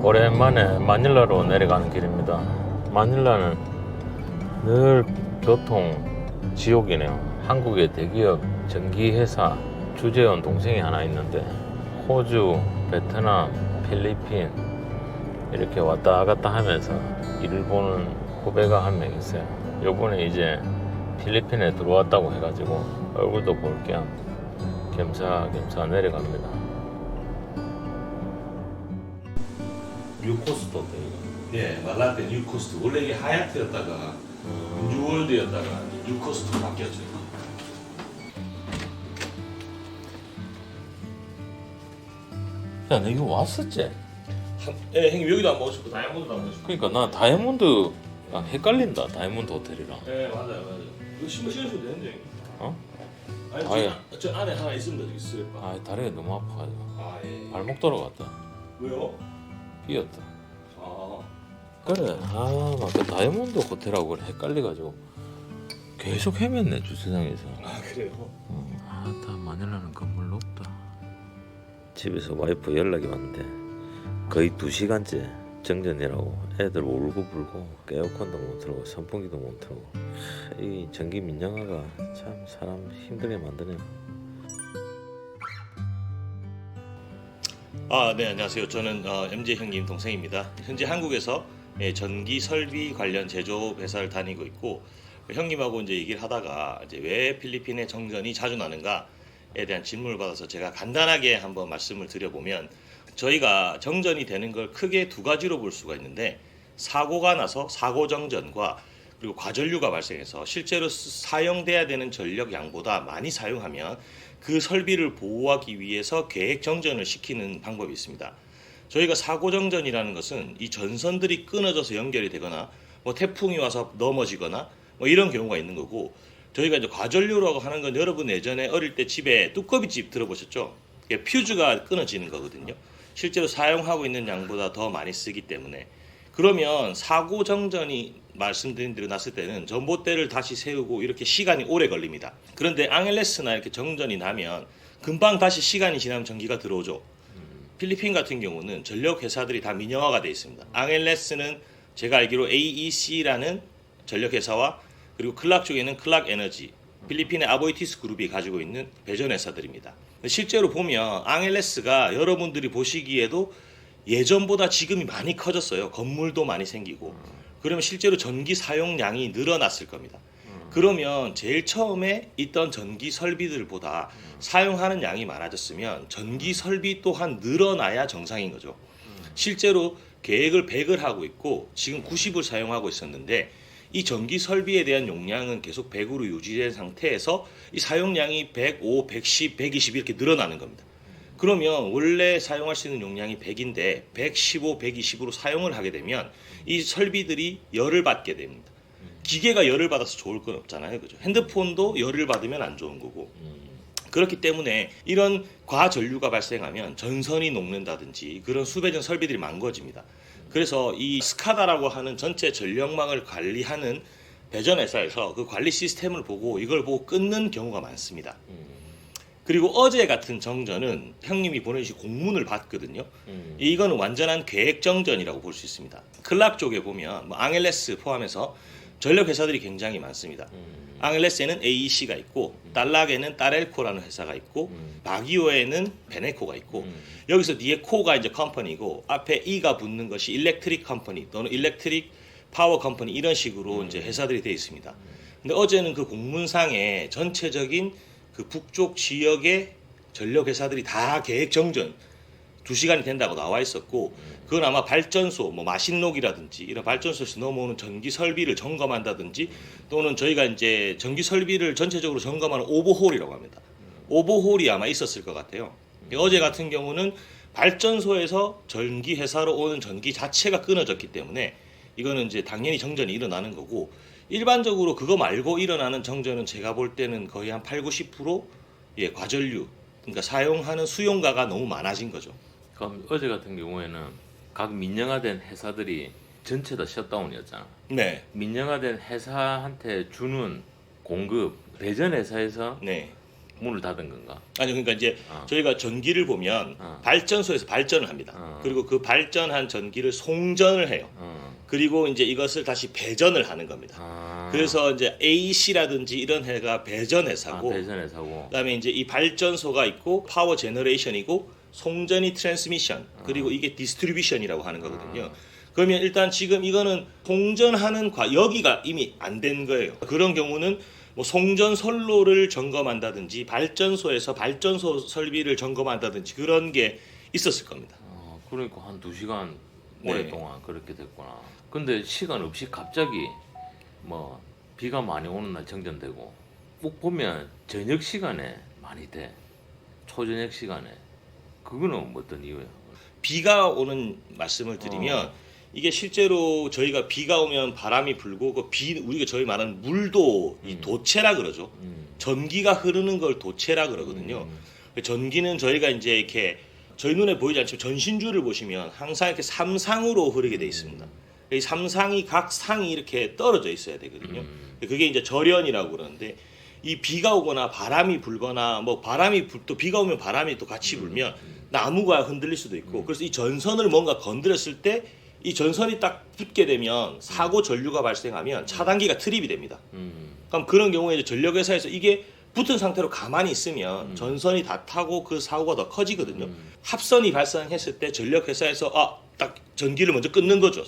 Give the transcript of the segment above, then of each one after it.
오랜만에 마닐라로 내려가는 길입니다. 마닐라는 늘 교통 지옥이네요. 한국의 대기업 전기회사 주재원 동생이 하나 있는데 호주, 베트남, 필리핀 이렇게 왔다 갔다 하면서 일을 보는 후배가 한 명 있어요. 요번에 이제 필리핀에 들어왔다고 해가지고 얼굴도 볼 겸 겸사겸사 내려갑니다. 뉴코스토인데 이거. 예, 말라테 뉴코스트. 원래 이게 하얏트였다가 뉴월드였다가 뉴코스트로 바뀌었죠. 야, 너 이거 왔었지? 예, 형님 여기도 안 먹으셨고 다이아몬드도 안 먹으셨고. 그러니까 나 다이아몬드 헷갈린다. 다이아몬드 호텔이랑. 예, 맞아요. 이거 신으셔도 되는데. 어? 아니, 아예. 저 안에 하나 있습니다. 저기 슬리퍼. 아, 다리가 너무 아파가지고 아, 예. 발목 돌아갔다. 왜요? 삐었다. 아, 그래. 막 그 다이아몬드 호텔하고 그래 헷갈려가지고 계속 헤맸네 주차장에서. 그래요? 다 마닐라는 건물 높다. 집에서 와이프 연락이 왔는데 거의 2시간째 정전이라고 애들 울고불고 에어컨도 못 틀고 선풍기도 못 틀고 이 전기 민영화가 참 사람 힘들게 만드네요. 네, 안녕하세요. 저는 MJ 형님 동생입니다. 현재 한국에서 전기 설비 관련 제조업 회사를 다니고 있고, 형님하고 이제 얘기를 하다가 이제 왜 필리핀에 정전이 자주 나는가에 대한 질문을 받아서 제가 간단하게 한번 말씀을 드려보면, 저희가 정전이 되는 걸 크게 두 가지로 볼 수가 있는데, 사고가 나서 사고 정전과 그리고 과전류가 발생해서 실제로 사용돼야 되는 전력 양보다 많이 사용하면 그 설비를 보호하기 위해서 계획 정전을 시키는 방법이 있습니다. 저희가 사고 정전이라는 것은 이 전선들이 끊어져서 연결이 되거나 뭐 태풍이 와서 넘어지거나 뭐 이런 경우가 있는 거고, 저희가 이제 과전류라고 하는 건 여러분 예전에 어릴 때 집에 뚜껑이집 들어보셨죠? 이게 퓨즈가 끊어지는 거거든요. 실제로 사용하고 있는 양보다 더 많이 쓰기 때문에. 그러면 사고 정전이 말씀드린 대로 났을 때는 전봇대를 다시 세우고 이렇게 시간이 오래 걸립니다. 그런데 앙헬레스나 이렇게 정전이 나면 금방 다시 시간이 지나면 전기가 들어오죠. 필리핀 같은 경우는 전력 회사들이 다 민영화가 되어 있습니다. 앙헬레스는 제가 알기로 AEC라는 전력 회사와 그리고 클락 쪽에는 클락 에너지, 필리핀의 아보이티스 그룹이 가지고 있는 배전 회사들입니다. 실제로 보면 앙헬레스가 여러분들이 보시기에도 예전보다 지금이 많이 커졌어요. 건물도 많이 생기고. 그러면 실제로 전기 사용량이 늘어났을 겁니다. 그러면 제일 처음에 있던 전기 설비들보다 사용하는 양이 많아졌으면 전기 설비 또한 늘어나야 정상인 거죠. 실제로 계획을 100을 하고 있고 지금 90을 사용하고 있었는데 이 전기 설비에 대한 용량은 계속 100으로 유지된 상태에서 이 사용량이 105, 110, 120 이렇게 늘어나는 겁니다. 그러면 원래 사용할 수 있는 용량이 100인데 115, 120으로 사용을 하게 되면 이 설비들이 열을 받게 됩니다. 기계가 열을 받아서 좋을 건 없잖아요. 그죠? 핸드폰도 열을 받으면 안 좋은 거고. 그렇기 때문에 이런 과전류가 발생하면 전선이 녹는다든지 그런 수배전 설비들이 망가집니다. 그래서 이 스카다라고 하는 전체 전력망을 관리하는 배전 회사에서 그 관리 시스템을 보고 이걸 보고 끊는 경우가 많습니다. 그리고 어제 같은 정전은 형님이 보내주신 공문을 봤거든요. 이거는 완전한 계획 정전이라고 볼 수 있습니다. 클락 쪽에 보면 뭐 앙헬레스 포함해서 전력 회사들이 굉장히 많습니다. 앙헬레스에는 AEC가 있고 딸락에는 따렐코라는 회사가 있고 바기오에는 베네코가 있고 여기서 뒤에 코가 이제 컴퍼니고 앞에 E가 붙는 것이 일렉트릭 컴퍼니 또는 일렉트릭 파워 컴퍼니 이런 식으로 이제 회사들이 되어 있습니다. 근데 어제는 그 공문상에 전체적인 그 북쪽 지역의 전력 회사들이 다 계획 정전 2시간이 된다고 나와 있었고 그건 아마 발전소 뭐 마신록이라든지 이런 발전소에서 넘어오는 전기 설비를 점검한다든지 또는 저희가 이제 전기 설비를 전체적으로 점검하는 오버홀이라고 합니다. 오버홀이 아마 있었을 것 같아요. 어제 같은 경우는 발전소에서 전기 회사로 오는 전기 자체가 끊어졌기 때문에 이거는 이제 당연히 정전이 일어나는 거고 일반적으로 그거 말고 일어나는 정전은 제가 볼 때는 거의 한 8, 90% 과전류 그러니까 사용하는 수용가가 너무 많아진 거죠. 그럼 어제 같은 경우에는 각 민영화된 회사들이 전체 다 셧다운이었잖아. 네. 민영화된 회사한테 주는 공급 배전 회사에서 네. 문을 닫은 건가? 아니 그러니까 이제 저희가 전기를 보면 발전소에서 발전을 합니다. 그리고 그 발전한 전기를 송전을 해요. 그리고 이제 이것을 다시 배전을 하는 겁니다. 그래서 이제 AC라든지 이런 회가 배전 회사고, 배전 회사고. 그다음에 이제 이 발전소가 있고 파워 제너레이션이고 송전이 트랜스미션, 그리고 이게 디스트리뷰션이라고 하는 거거든요. 그러면 일단 지금 이거는 송전하는 여기가 이미 안 된 거예요. 그런 경우는 뭐 송전 선로를 점검한다든지 발전소에서 발전소 설비를 점검한다든지 그런 게 있었을 겁니다. 그러니까 한 2시간 네. 오랫동안 그렇게 됐구나. 근데 시간 없이 갑자기 뭐 비가 많이 오는 날 정전되고, 꼭 보면 저녁 시간에 많이 돼. 초저녁 시간에. 그거는 어떤 이유예요? 비가 오는 말씀을 드리면 이게 실제로 저희가 비가 오면 바람이 불고 그 우리가 저희 말하는 물도 이 도체라 그러죠. 전기가 흐르는 걸 도체라 그러거든요. 전기는 저희가 이제 이렇게 저희 눈에 보이지 않지만 전신줄을 보시면 항상 이렇게 삼상으로 흐르게 돼 있습니다. 이 삼상이 각 상이 이렇게 떨어져 있어야 되거든요. 그게 이제 절연이라고 그러는데, 이 비가 오거나 바람이 불거나 뭐 또 비가 오면 바람이 또 같이 불면 나무가 흔들릴 수도 있고, 그래서 이 전선을 뭔가 건드렸을 때 이 전선이 딱 붙게 되면 사고 전류가 발생하면 차단기가 트립이 됩니다. 그럼 그런 경우에 이제 전력회사에서 이게 붙은 상태로 가만히 있으면 전선이 다 타고 그 사고가 더 커지거든요. 합선이 발생했을 때 전력회사에서 딱 전기를 먼저 끊는 거죠.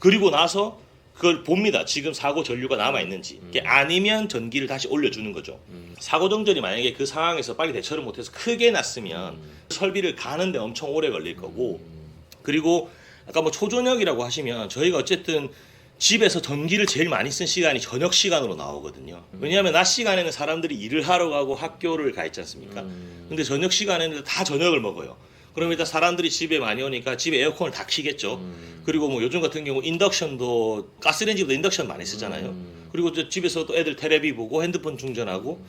그리고 나서 그걸 봅니다. 지금 사고 전류가 남아있는지. 아니면 전기를 다시 올려주는 거죠. 사고 정전이 만약에 그 상황에서 빨리 대처를 못해서 크게 났으면 설비를 가는데 엄청 오래 걸릴 거고, 그리고 아까 뭐 초저녁이라고 하시면 저희가 어쨌든 집에서 전기를 제일 많이 쓴 시간이 저녁 시간으로 나오거든요. 왜냐하면 낮 시간에는 사람들이 일을 하러 가고 학교를 가 있지 않습니까? 근데 저녁 시간에는 다 저녁을 먹어요. 그럼 일단 사람들이 집에 많이 오니까 집에 에어컨을 다 켜겠죠. 그리고 뭐 요즘 같은 경우 인덕션도, 가스레인지보다 인덕션 많이 쓰잖아요. 그리고 집에서 또 애들 테레비 보고 핸드폰 충전하고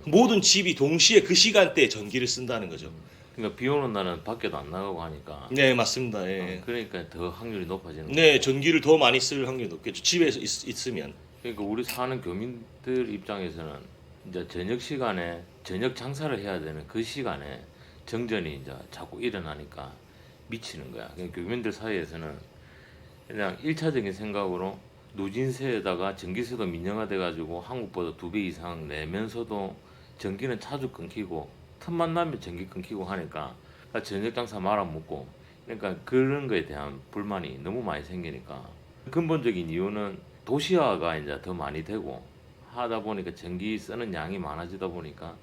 모든 집이 동시에 그 시간대에 전기를 쓴다는 거죠. 그러니까 비 오는 날은 밖에도 안 나가고 하니까. 네, 맞습니다. 예. 그러니까 더 확률이 높아지는 거예요. 네, 전기를 더 많이 쓸 확률이 높겠죠. 집에서 있으면. 그러니까 우리 사는 교민들 입장에서는 이제 저녁 시간에 저녁 장사를 해야 되는 그 시간에 정전이 이제 자꾸 일어나니까 미치는 거야. 그러니까 교민들 사이에서는 그냥 1차적인 생각으로 누진세에다가 전기세도 민영화돼 가지고 한국보다 2배 이상 내면서도 전기는 자주 끊기고 틈만 나면 전기 끊기고 하니까 저녁 장사 말아먹고, 그러니까 그런 거에 대한 불만이 너무 많이 생기니까, 근본적인 이유는 도시화가 이제 더 많이 되고 하다 보니까 전기 쓰는 양이 많아지다 보니까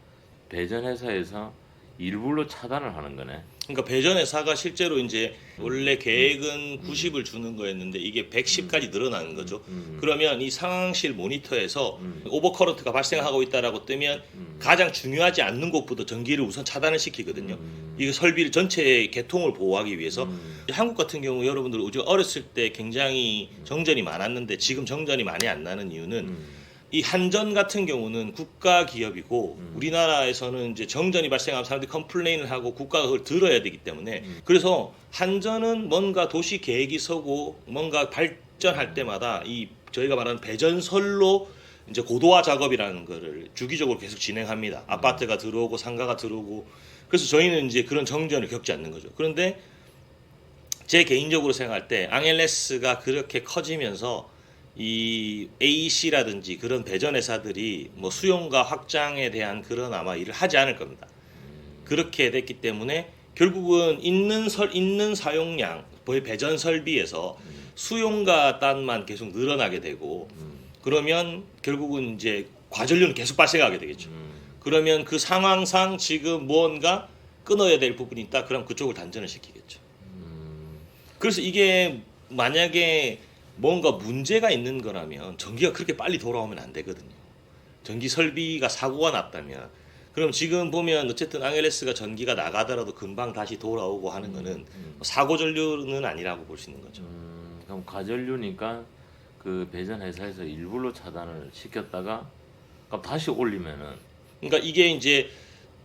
배전 회사에서 일부러 차단을 하는 거네. 그러니까 배전회사가 실제로 이제 원래 계획은 90을 주는 거였는데 이게 110까지 늘어나는 거죠. 그러면 이 상황실 모니터에서 오버커런트가 발생하고 있다라고 뜨면 가장 중요하지 않는 곳부터 전기를 우선 차단을 시키거든요. 이거 설비를 전체의 개통을 보호하기 위해서. 한국 같은 경우 여러분들 우리가 어렸을 때 굉장히 정전이 많았는데 지금 정전이 많이 안 나는 이유는 이 한전 같은 경우는 국가 기업이고 우리나라에서는 이제 정전이 발생하면 사람들이 컴플레인을 하고 국가가 그걸 들어야 되기 때문에 그래서 한전은 뭔가 도시 계획이 서고 뭔가 발전할 때마다 이 저희가 말하는 배전설로 이제 고도화 작업이라는 거를 주기적으로 계속 진행합니다. 아파트가 들어오고 상가가 들어오고. 그래서 저희는 이제 그런 정전을 겪지 않는 거죠. 그런데 제 개인적으로 생각할 때 앙헬레스가 그렇게 커지면서 이 AC라든지 그런 배전 회사들이 뭐 수용과 확장에 대한 그런 아마 일을 하지 않을 겁니다. 그렇게 됐기 때문에 결국은 있는 사용량, 배전 설비에서 수용과 단만 계속 늘어나게 되고, 그러면 결국은 이제 과전류는 계속 발생하게 되겠죠. 그러면 그 상황상 지금 무언가 끊어야 될 부분이 있다. 그럼 그쪽을 단전을 시키겠죠. 그래서 이게 만약에 뭔가 문제가 있는 거라면 전기가 그렇게 빨리 돌아오면 안 되거든요. 전기 설비가 사고가 났다면. 그럼 지금 보면 어쨌든 앙헬레스가 전기가 나가더라도 금방 다시 돌아오고 하는 거는 사고 전류는 아니라고 볼 수 있는 거죠. 그럼 과전류니까 그 배전 회사에서 일부러 차단을 시켰다가 그럼 다시 올리면은, 그러니까 이게 이제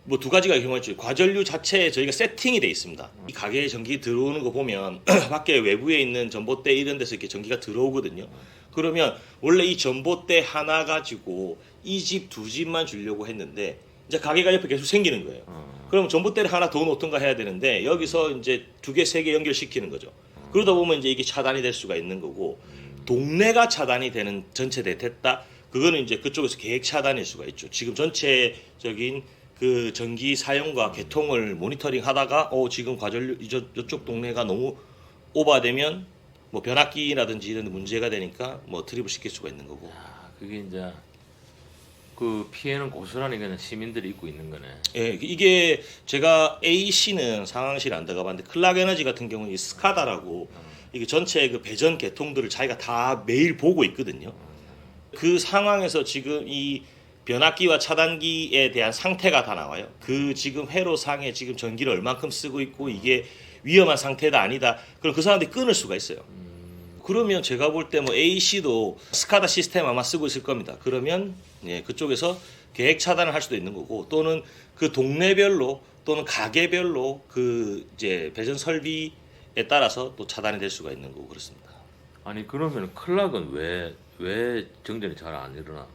뭐 두 가지가 경우있죠. 과전류 자체에 저희가 세팅이 돼 있습니다. 이 가게에 전기 들어오는 거 보면 밖에 외부에 있는 전봇대 이런 데서 이렇게 전기가 들어오거든요. 그러면 원래 이 전봇대 하나 가지고 이 집 두 집만 주려고 했는데 이제 가게가 옆에 계속 생기는 거예요. 그럼 전봇대를 하나 더 놓든가 해야 되는데 여기서 이제 2개, 3개 연결시키는 거죠. 그러다 보면 이제 이게 차단이 될 수가 있는 거고 동네가 차단이 되는 전체 됐다. 그거는 이제 그쪽에서 계획 차단일 수가 있죠. 지금 전체적인 그 전기 사용과 개통을 모니터링 하다가 지금 과전류 이쪽 동네가 너무 오버되면 뭐 변압기라든지 이런 데 문제가 되니까 뭐 트립을 시킬 수가 있는 거고. 그게 이제 그 피해는 고스란히 그냥 시민들이 입고 있는 거네. 예, 이게 제가 AC는 상황실에 안 들어가봤는데 클락에너지 같은 경우는 이 스카다라고 이게 전체 그 배전 개통들을 자기가 다 매일 보고 있거든요. 그 상황에서 지금 이 변압기와 차단기에 대한 상태가 다 나와요. 그 지금 회로상에 지금 전기를 얼만큼 쓰고 있고 이게 위험한 상태다 아니다. 그럼 그 사람들이 끊을 수가 있어요. 그러면 제가 볼 때 뭐 AC도 스카다 시스템 아마 쓰고 있을 겁니다. 그러면 예, 그쪽에서 계획 차단을 할 수도 있는 거고 또는 그 동네별로 또는 가게별로 그 이제 배전 설비에 따라서 또 차단이 될 수가 있는 거고 그렇습니다. 아니 그러면 클락은 왜 정전이 잘 안 일어나?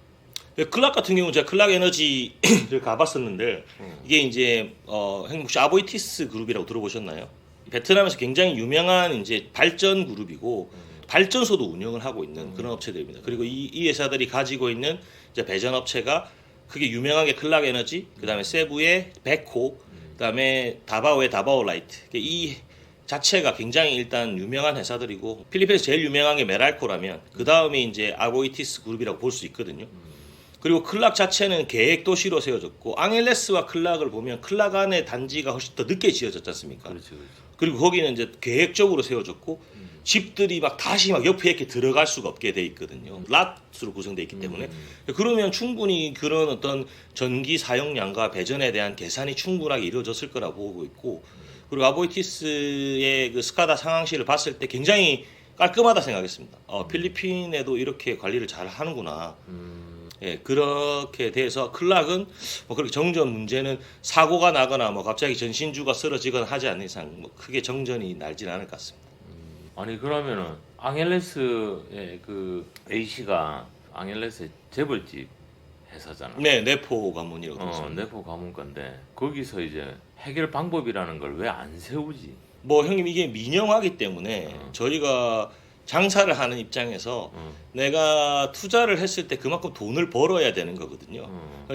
클락 같은 경우는 제가 클락 에너지를 가봤었는데 이게 이제 형님 혹시 아보이티스 그룹이라고 들어보셨나요? 베트남에서 굉장히 유명한 이제 발전 그룹이고 발전소도 운영을 하고 있는 그런 업체들입니다. 그리고 이 회사들이 가지고 있는 이제 배전 업체가 그게 유명한 게 클락 에너지, 그다음에 세부의 베코, 그다음에 다바오의 다바오 라이트. 이 자체가 굉장히 일단 유명한 회사들이고 필리핀에서 제일 유명한 게 메랄코라면 그 다음에 이제 아보이티스 그룹이라고 볼 수 있거든요. 그리고 클락 자체는 계획 도시로 세워졌고 앙헬레스와 클락을 보면 클락 안에 단지가 훨씬 더 늦게 지어졌지 않습니까? 그렇죠. 그리고 거기는 이제 계획적으로 세워졌고 집들이 막 다시 막 옆에 이렇게 들어갈 수가 없게 돼 있거든요. 랏으로 구성되어 있기 때문에. 그러면 충분히 그런 어떤 전기 사용량과 배전에 대한 계산이 충분하게 이루어졌을 거라고 보고 있고 그리고 아보이티스의 그 스카다 상황실을 봤을 때 굉장히 깔끔하다 생각했습니다. 필리핀에도 이렇게 관리를 잘 하는구나. 예, 그렇게 돼서 클락은 뭐 그렇게 정전 문제는 사고가 나거나 뭐 갑자기 전신주가 쓰러지거나 하지 않는 이상 뭐 크게 정전이 날지는 않을 것 같습니다. 아니 그러면은 앙헬레스의 그 A씨가 앙헬레스의 재벌집 회사잖아. 네, 네포 가문이라고 들었습니다. 네포 가문건데 거기서 이제 해결 방법이라는 걸 왜 안 세우지? 뭐 형님 이게 민영화기 때문에 저희가 장사를 하는 입장에서 내가 투자를 했을 때 그만큼 돈을 벌어야 되는 거거든요.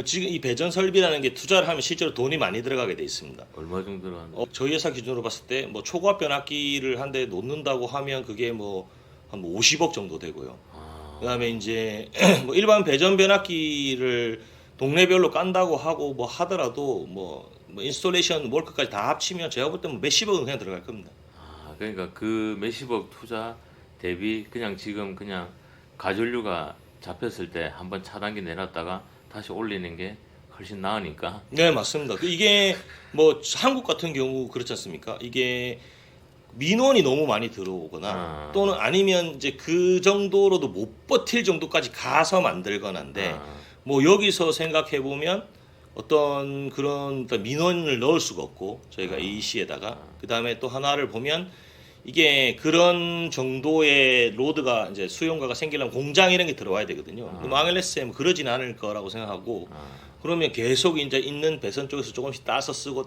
지금 이 배전 설비라는 게 투자를 하면 실제로 돈이 많이 들어가게 돼 있습니다. 얼마 정도 들어가는데? 저희 회사 기준으로 봤을 때 뭐 초고압 변압기를 한 대 놓는다고 하면 그게 뭐 한 50억 정도 되고요. 그다음에 이제 뭐 일반 배전 변압기를 동네별로 깐다고 하고 뭐 하더라도 뭐 인스톨레이션 월크까지 다 합치면 제가 볼 때는 몇십억은 그냥 들어갈 겁니다. 그러니까 그 몇십억 투자 대비 그냥 지금 그냥 가전류가 잡혔을 때 한번 차단기 내놨다가 다시 올리는 게 훨씬 나으니까. 네, 맞습니다. 이게 뭐 한국 같은 경우 그렇지 않습니까? 이게 민원이 너무 많이 들어오거나 또는 아니면 이제 그 정도로도 못 버틸 정도까지 가서 만들거나인데 뭐 여기서 생각해 보면 어떤 그런 어떤 민원을 넣을 수가 없고 저희가 AC에다가 그 다음에 또 하나를 보면 이게 그런 정도의 로드가 이제 수용가가 생기려면 공장 이런 게 들어와야 되거든요. 그럼 앙헬레스에 그러진 않을 거라고 생각하고 그러면 계속 이제 있는 배선 쪽에서 조금씩 따서 쓰고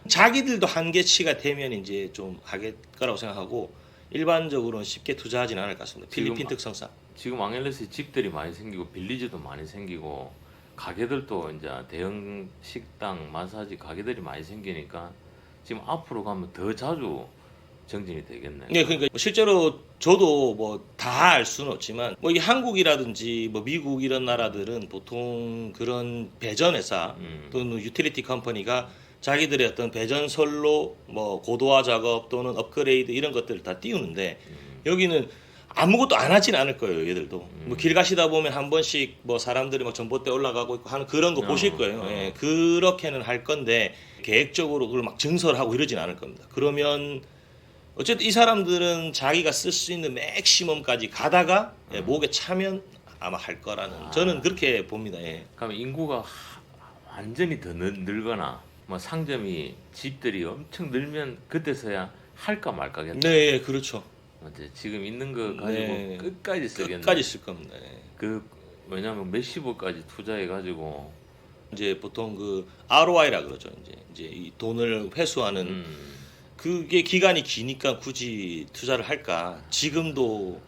자기들도 한계치가 되면 이제 좀 하겠 거라고 생각하고 일반적으로는 쉽게 투자하지는 않을 것 같습니다. 필리핀 특성상. 지금 앙헬레스에 집들이 많이 생기고 빌리지도 많이 생기고 가게들도 이제 대형 식당, 마사지 가게들이 많이 생기니까 지금 앞으로 가면 더 자주 정진이 되겠네. 네, 그러니까 실제로 저도 뭐 다 알 수는 없지만 뭐 이 한국이라든지 뭐 미국 이런 나라들은 보통 그런 배전 회사 또는 유틸리티 컴퍼니가 자기들의 어떤 배전설로 뭐 고도화 작업 또는 업그레이드 이런 것들을 다 띄우는데 여기는 아무것도 안 하진 않을 거예요, 얘들도. 뭐 길 가시다 보면 한 번씩 뭐 사람들이 막 전봇대 올라가고 있고 하는 그런 거 보실 거예요. 예, 그렇게는 할 건데 계획적으로 그걸 막 증설하고 이러진 않을 겁니다. 그러면 어쨌든 이 사람들은 자기가 쓸 수 있는 맥시멈까지 가다가 목에 차면 아마 할 거라는 저는 그렇게 봅니다. 예. 그러면 인구가 완전히 더 늘거나 뭐 상점이 집들이 엄청 늘면 그때서야 할까 말까겠네. 네, 그렇죠. 이제 지금 있는 거 가지고 네. 끝까지 쓰겠네. 끝까지 쓸 겁니다. 예. 그 왜냐면 몇십억까지 투자해 가지고 이제 보통 그 ROI라 그러죠. 이제 이 돈을 회수하는 그게 기간이 기니까 굳이 투자를 할까? 지금도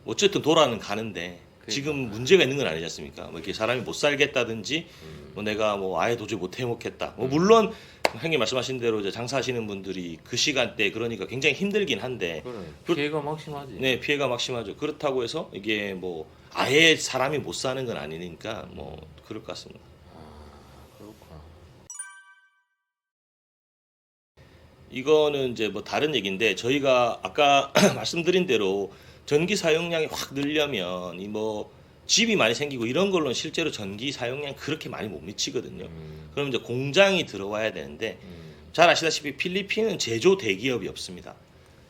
어쨌든 돌아는 가는데 지금 문제가 있는 건 아니지 않습니까? 뭐 이렇게 사람이 못 살겠다든지 뭐 내가 뭐 아예 도저히 못 해먹겠다. 뭐 물론 형님 말씀하신 대로 이제 장사하시는 분들이 그 시간대 그러니까 굉장히 힘들긴 한데 그래. 피해가 막심하지. 네, 피해가 막심하죠. 그렇다고 해서 이게 뭐 아예 사람이 못 사는 건 아니니까 뭐 그럴 것 같습니다. 그렇구나. 이거는 이제 뭐 다른 얘기인데 저희가 아까 말씀드린 대로 전기 사용량이 확 늘려면 이 뭐 집이 많이 생기고 이런 걸로는 실제로 전기 사용량 그렇게 많이 못 미치거든요. 그럼 이제 공장이 들어와야 되는데 잘 아시다시피 필리핀은 제조 대기업이 없습니다.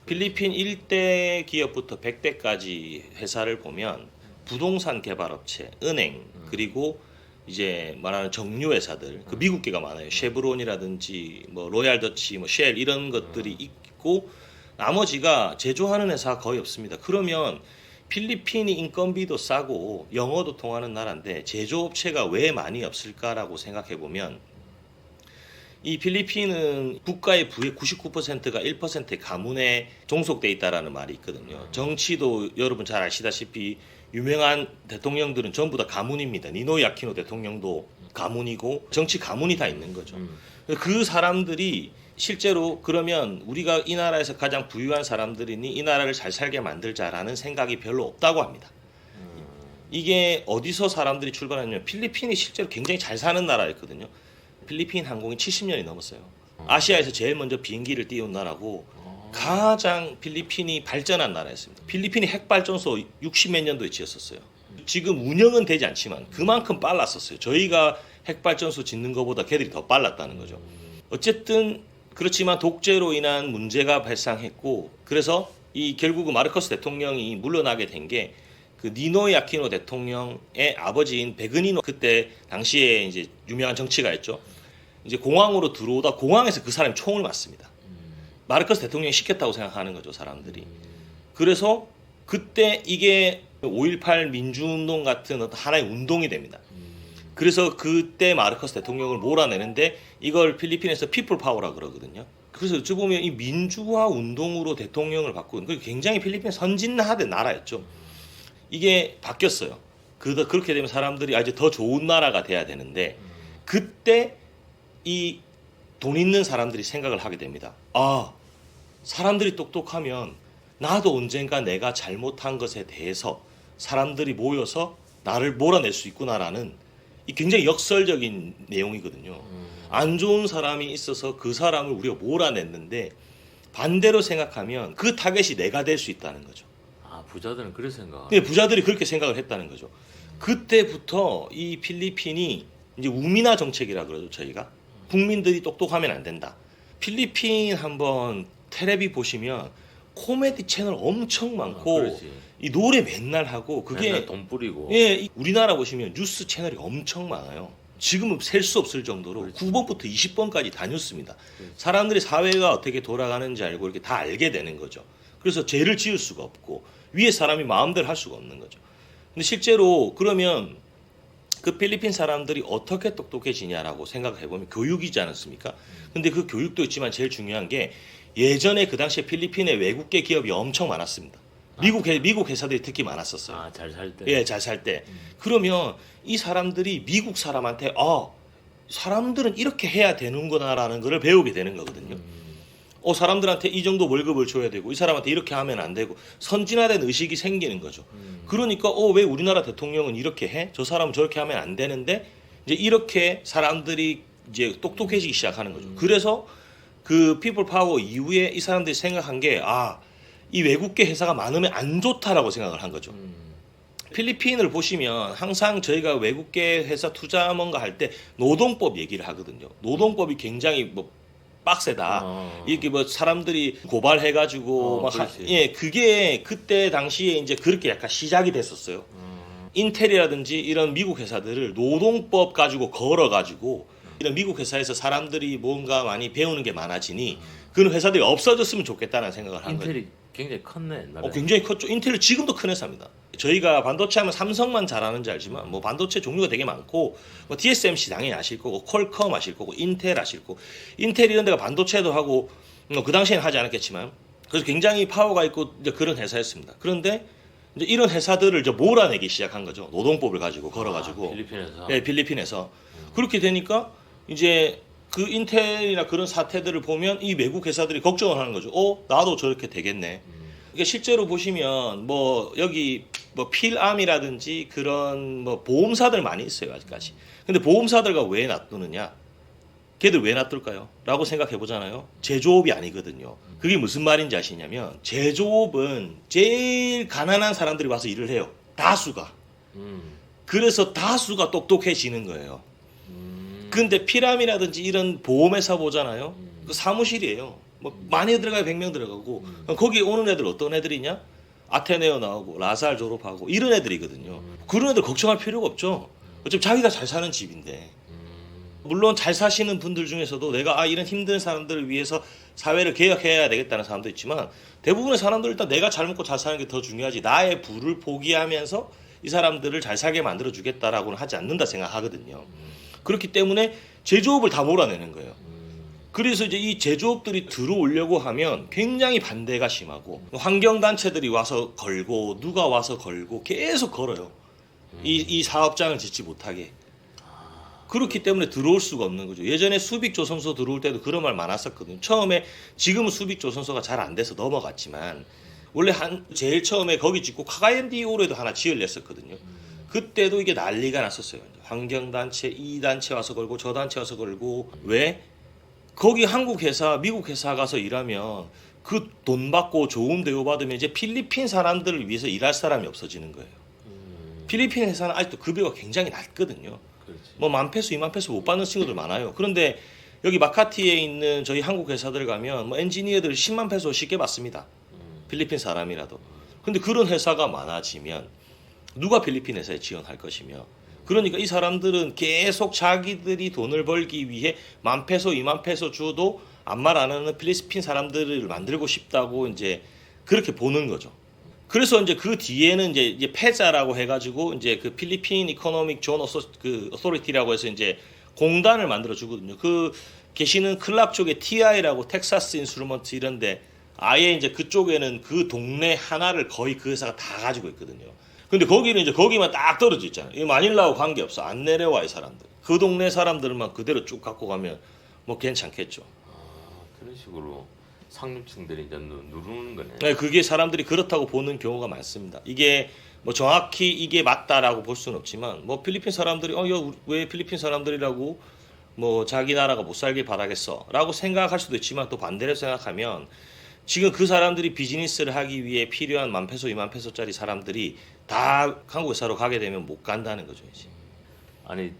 필리핀 1대 기업부터 100대까지 회사를 보면 부동산 개발업체, 은행, 그리고 이제 말하는 정유 회사들, 그 미국계가 많아요. 쉐브론이라든지 뭐 로얄 더치, 뭐 쉘 이런 것들이 있고 나머지가 제조하는 회사가 거의 없습니다. 그러면 필리핀이 인건비도 싸고 영어도 통하는 나라인데 제조업체가 왜 많이 없을까라고 생각해 보면 이 필리핀은 국가의 부의 99%가 1%의 가문에 종속돼 있다라는 말이 있거든요. 정치도 여러분 잘 아시다시피 유명한 대통령들은 전부 다 가문입니다. 니노이 아키노 대통령도 가문이고 정치 가문이 다 있는 거죠. 그 사람들이 실제로 그러면 우리가 이 나라에서 가장 부유한 사람들이니 이 나라를 잘 살게 만들자라는 생각이 별로 없다고 합니다. 이게 어디서 사람들이 출발했냐면 필리핀이 실제로 굉장히 잘 사는 나라였거든요. 필리핀 항공이 70년이 넘었어요. 아시아에서 제일 먼저 비행기를 띄운 나라고 가장 필리핀이 발전한 나라였습니다. 필리핀이 핵발전소 60몇 년도에 지었었어요. 지금 운영은 되지 않지만 그만큼 빨랐었어요. 저희가 핵발전소 짓는 것보다 걔들이 더 빨랐다는 거죠. 어쨌든 그렇지만 독재로 인한 문제가 발생했고 그래서 이 결국은 마르코스 대통령이 물러나게 된 게 그 니노이 아키노 대통령의 아버지인 베그니노 그때 당시에 이제 유명한 정치가였죠. 이제 공항으로 들어오다 공항에서 그 사람이 총을 맞습니다. 마르코스 대통령이 시켰다고 생각하는 거죠, 사람들이. 그래서 그때 이게 5.18 민주운동 같은 어떤 하나의 운동이 됩니다. 그래서 그때 마르코스 대통령을 몰아내는데 이걸 필리핀에서 피플 파워라 그러거든요. 그래서 어찌 보면 이 민주화 운동으로 대통령을 바꾼 굉장히 필리핀 선진화된 나라였죠. 이게 바뀌었어요. 그렇게 되면 사람들이 이제 더 좋은 나라가 돼야 되는데 그때 이 돈 있는 사람들이 생각을 하게 됩니다. 아, 사람들이 똑똑하면 나도 언젠가 내가 잘못한 것에 대해서 사람들이 모여서 나를 몰아낼 수 있구나라는 이 굉장히 역설적인 내용이거든요. 안 좋은 사람이 있어서 그 사람을 우리가 몰아냈는데 반대로 생각하면 그 타겟이 내가 될 수 있다는 거죠. 아, 부자들은 그렇게 생각. 근데 부자들이 그렇게 생각을 했다는 거죠. 그때부터 이 필리핀이 이제 우미나 정책이라 그러죠, 저희가. 국민들이 똑똑하면 안 된다. 필리핀 한번 텔레비 보시면 코미디 채널 엄청 많고 이 노래 맨날 하고 그게 맨날 돈 뿌리고. 예, 우리나라 보시면 뉴스 채널이 엄청 많아요. 지금은 셀 수 없을 정도로 9번부터 20번까지 다 뉴스입니다. 사람들이 사회가 어떻게 돌아가는지 알고 이렇게 다 알게 되는 거죠. 그래서 죄를 지을 수가 없고 위에 사람이 마음대로 할 수가 없는 거죠. 근데 실제로 그러면 그 필리핀 사람들이 어떻게 똑똑해지냐라고 생각해 보면 교육이지 않았습니까? 근데 그 교육도 있지만 제일 중요한 게 예전에 그 당시에 필리핀에 외국계 기업이 엄청 많았습니다. 미국 회사들이 특히 많았었어요. 아, 잘 살 때. 예, 잘 살 때. 그러면 이 사람들이 미국 사람한테 사람들은 이렇게 해야 되는구나라는 걸 배우게 되는 거거든요. 사람들한테 이 정도 월급을 줘야 되고 이 사람한테 이렇게 하면 안 되고 선진화된 의식이 생기는 거죠. 그러니까 왜 우리나라 대통령은 이렇게 해? 저 사람은 저렇게 하면 안 되는데 이제 이렇게 사람들이 이제 똑똑해지기 시작하는 거죠. 그래서 그 피플 파워 이후에 이 사람들이 생각한 게 이 외국계 회사가 많으면 안 좋다라고 생각을 한 거죠. 필리핀을 보시면 항상 저희가 외국계 회사 투자 뭔가 할 때 노동법 얘기를 하거든요. 노동법이 굉장히 뭐 빡세다. 이렇게 뭐 사람들이 고발해가지고 그게 그때 당시에 이제 그렇게 약간 시작이 됐었어요. 인텔이라든지 이런 미국 회사들을 노동법 가지고 걸어가지고 이런 미국 회사에서 사람들이 뭔가 많이 배우는 게 많아지니 그런 회사들이 없어졌으면 좋겠다는 생각을 한 거예요. 인텔이 굉장히 컸네. 옛날에. 굉장히 컸죠. 인텔은 지금도 큰 회사입니다. 저희가 반도체 하면 삼성만 잘하는지 알지만 뭐 반도체 종류가 되게 많고 뭐 TSMC 당연히 아실 거고 퀄컴 아실 거고 인텔 아실 거고 인텔 이런 데가 반도체도 하고 그 당시에는 하지 않았겠지만 그래서 굉장히 파워가 있고 이제 그런 회사였습니다. 그런데 이제 이런 회사들을 이제 몰아내기 시작한 거죠. 노동법을 가지고 걸어가지고 필리핀에서. 네, 필리핀에서 그렇게 되니까 이제 그 인텔이나 그런 사태들을 보면 이 외국 회사들이 걱정을 하는 거죠. 나도 저렇게 되겠네. 이게 실제로 보시면 뭐 여기 뭐 필암이라든지 그런 뭐 보험사들 많이 있어요 아직까지. 근데 보험사들과 왜 놔두느냐? 걔들 왜 놔둘까요? 라고 생각해 보잖아요. 제조업이 아니거든요. 그게 무슨 말인지 아시냐면 제조업은 제일 가난한 사람들이 와서 일을 해요. 다수가. 그래서 다수가 똑똑해지는 거예요. 근데 피람이라든지 이런 보험회사 보잖아요. 그 사무실이에요. 뭐 많이 들어가요. 100명 들어가고. 거기 오는 애들 어떤 애들이냐? 아테네오 나오고 라살 졸업하고 이런 애들이거든요. 그런 애들 걱정할 필요가 없죠. 어차피 자기가 잘 사는 집인데. 물론 잘 사시는 분들 중에서도 내가 이런 힘든 사람들을 위해서 사회를 개혁해야 되겠다는 사람도 있지만 대부분의 사람들은 일단 내가 잘 먹고 잘 사는 게 더 중요하지 나의 부를 포기하면서 이 사람들을 잘 살게 만들어 주겠다라고는 하지 않는다 생각하거든요. 그렇기 때문에 제조업을 다 몰아내는 거예요. 그래서 이제 이 제조업들이 들어오려고 하면 굉장히 반대가 심하고 환경단체들이 와서 걸고 누가 와서 걸고 계속 걸어요. 이 사업장을 짓지 못하게. 그렇기 때문에 들어올 수가 없는 거죠. 예전에 수빅조선소 들어올 때도 그런 말 많았었거든요. 처음에 지금은 수빅조선소가 잘 안 돼서 넘어갔지만 원래 제일 처음에 거기 짓고 카가엔디오로도 하나 지으렸었거든요. 그때도 이게 난리가 났었어요. 환경단체, 이 단체 와서 걸고 저 단체 와서 걸고 왜? 거기 한국 회사, 미국 회사 가서 일하면 그 돈 받고 좋은 대우 받으면 이제 필리핀 사람들을 위해서 일할 사람이 없어지는 거예요. 필리핀 회사는 아직도 급여가 굉장히 낮거든요. 그렇지. 뭐 10,000페소, 20,000페소 못 받는 친구들 많아요. 그런데 여기 마카티에 있는 저희 한국 회사들 가면 뭐 엔지니어들 10만 페소 쉽게 받습니다. 필리핀 사람이라도. 근데 그런 회사가 많아지면 누가 필리핀 회사에 지원할 것이며 그러니까 이 사람들은 계속 자기들이 돈을 벌기 위해 10,000페소, 20,000페소 주도 아무 말 안 하는 필리핀 사람들을 만들고 싶다고 이제 그렇게 보는 거죠. 그래서 이제 그 뒤에는 이제 페자라고 해가지고 이제 그 필리핀 이코노믹 존 어소리티라고 해서 이제 공단을 만들어 주거든요. 그 계시는 클락 쪽에 TI라고 텍사스 인스트루먼트 이런데 아예 이제 그쪽에는 그 동네 하나를 거의 그 회사가 다 가지고 있거든요. 근데 거기는 이제 거기만 딱 떨어져 있잖아요. 이 마닐라하고 관계 없어. 안 내려와 이 사람들. 그 동네 사람들만 그대로 쭉 갖고 가면 뭐 괜찮겠죠. 그런 식으로 상류층들이 이제 누르는 거네. 네, 그게 사람들이 그렇다고 보는 경우가 많습니다. 이게 뭐 정확히 이게 맞다라고 볼 수는 없지만 뭐 필리핀 사람들이 왜 필리핀 사람들이라고 뭐 자기 나라가 못 살게 바라겠어라고 생각할 수도 있지만 또 반대로 생각하면 지금 그 사람들이 비즈니스를 하기 위해 필요한 10,000페소, 20,000페소짜리 사람들이 다 한국 회사로 가게 되면 못 간다는 거죠, 이제. 아니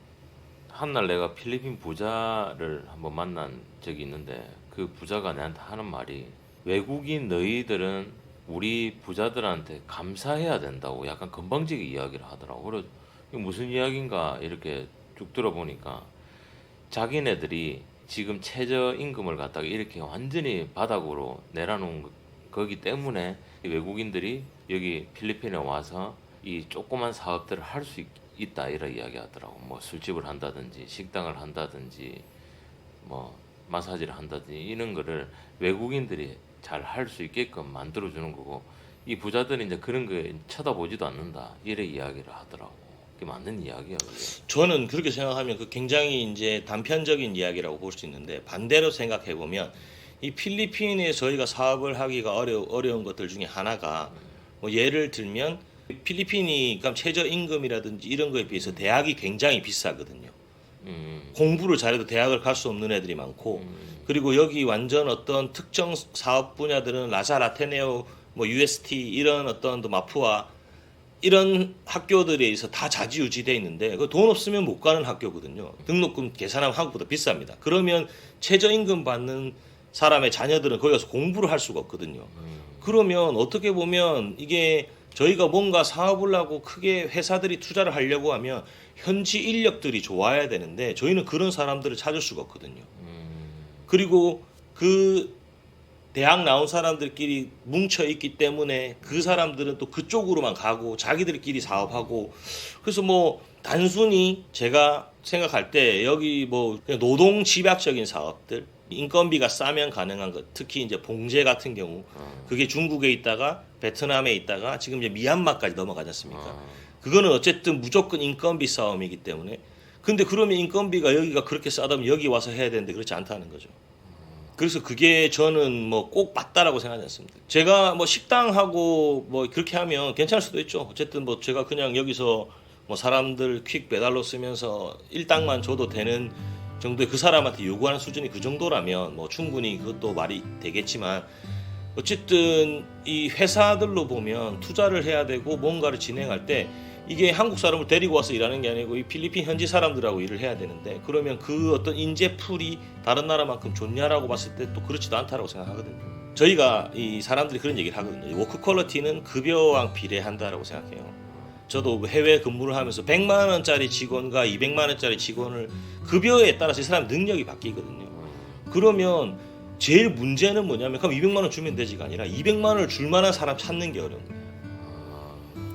한날 내가 필리핀 부자를 한번 만난 적이 있는데 그 부자가 나한테 하는 말이 외국인 너희들은 우리 부자들한테 감사해야 된다고 약간 건방지게 이야기를 하더라고. 그래서 이게 무슨 이야기인가 이렇게 쭉 들어보니까 자기네들이 지금 최저임금을 갖다가 이렇게 완전히 바닥으로 내려놓은 거기 때문에 외국인들이 여기 필리핀에 와서 이 조그만 사업들을 할 수 있다 이런 이야기 하더라고. 뭐 술집을 한다든지 식당을 한다든지 뭐 마사지를 한다든지 이런 거를 외국인들이 잘 할 수 있게끔 만들어주는 거고 이 부자들은 이제 그런 거에 쳐다보지도 않는다 이런 이야기를 하더라고. 그게 맞는 이야기야 그게. 저는 그렇게 생각하면 그 굉장히 이제 단편적인 이야기라고 볼 수 있는데 반대로 생각해 보면 이 필리핀에 저희가 사업을 하기가 어려운 것들 중에 하나가 뭐 예를 들면 필리핀이 그러니까 최저임금이라든지 이런 거에 비해서 대학이 굉장히 비싸거든요. 공부를 잘해도 대학을 갈 수 없는 애들이 많고 그리고 여기 완전 어떤 특정 사업 분야들은 라살 아테네오 뭐 UST 이런 어떤 또 마푸아 이런 학교들에 있어 다 자지우지돼 있는데 그 돈 없으면 못 가는 학교거든요. 등록금 계산하면 한국보다 비쌉니다. 그러면 최저임금 받는 사람의 자녀들은 거기 가서 공부를 할 수가 없거든요. 그러면 어떻게 보면 이게 저희가 뭔가 사업을 하고 크게 회사들이 투자를 하려고 하면 현지 인력들이 좋아야 되는데 저희는 그런 사람들을 찾을 수가 없거든요. 그리고 그 대학 나온 사람들끼리 뭉쳐 있기 때문에 그 사람들은 또 그쪽으로만 가고 자기들끼리 사업하고 그래서 뭐 단순히 제가 생각할 때 여기 뭐 그냥 노동 집약적인 사업들 인건비가 싸면 가능한 것 특히 이제 봉제 같은 경우 그게 중국에 있다가 베트남에 있다가 지금 이제 미얀마까지 넘어가지 않습니까? 그거는 어쨌든 무조건 인건비 싸움이기 때문에 근데 그러면 인건비가 여기가 그렇게 싸다면 여기 와서 해야 되는데 그렇지 않다는 거죠. 그래서 그게 저는 뭐 꼭 맞다라고 생각하지 않습니다. 제가 뭐 식당하고 뭐 그렇게 하면 괜찮을 수도 있죠. 어쨌든 뭐 제가 그냥 여기서 뭐 사람들 퀵 배달로 쓰면서 일당만 줘도 되는 정도의 그 사람한테 요구하는 수준이 그 정도라면 뭐 충분히 그것도 말이 되겠지만 어쨌든 이 회사들로 보면 투자를 해야 되고 뭔가를 진행할 때 이게 한국 사람을 데리고 와서 일하는 게 아니고 이 필리핀 현지 사람들하고 일을 해야 되는데 그러면 그 어떤 인재풀이 다른 나라만큼 좋냐라고 봤을 때 또 그렇지도 않다라고 생각하거든요. 저희가 이 사람들이 그런 얘기를 하거든요. 워크 퀄리티는 급여와 비례한다라고 생각해요. 저도 해외 근무를 하면서 100만 원짜리 직원과 200만 원짜리 직원을 급여에 따라서 이 사람 능력이 바뀌거든요. 그러면 제일 문제는 뭐냐면 그럼 200만 원 주면 되지가 아니라 200만 원을 줄 만한 사람 찾는 게 어려운 거예요.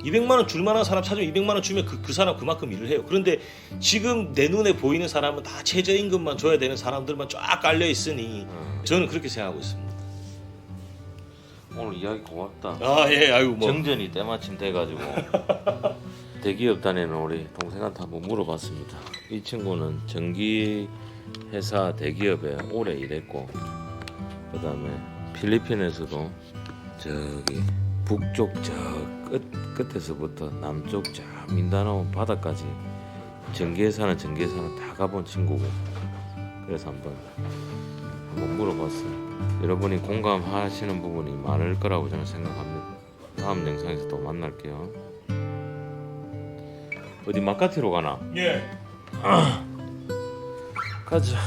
200만 원 줄 만한 사람 찾으면 200만 원 주면 그 사람 그만큼 일을 해요. 그런데 지금 내 눈에 보이는 사람은 다 최저임금만 줘야 되는 사람들만 쫙 깔려 있으니 저는 그렇게 생각하고 있습니다. 오늘 이야기 고맙다. 아 예, 아이고 뭐 정전이 때마침 돼가지고 대기업 다니는 우리 동생한테 한번 물어봤습니다. 이 친구는 전기 회사 대기업에 오래 일했고 그다음에 필리핀에서도 저기 북쪽 저 끝에서부터 남쪽 저 민다나오 바다까지 전기회사는 다 가본 친구고 그래서 한번 물어봤어요. 여러분이 공감하시는 부분이 많을 거라고 저는 생각합니다. 다음 영상에서 또 만날게요. 어디 마카티로 가나? 예. 가자.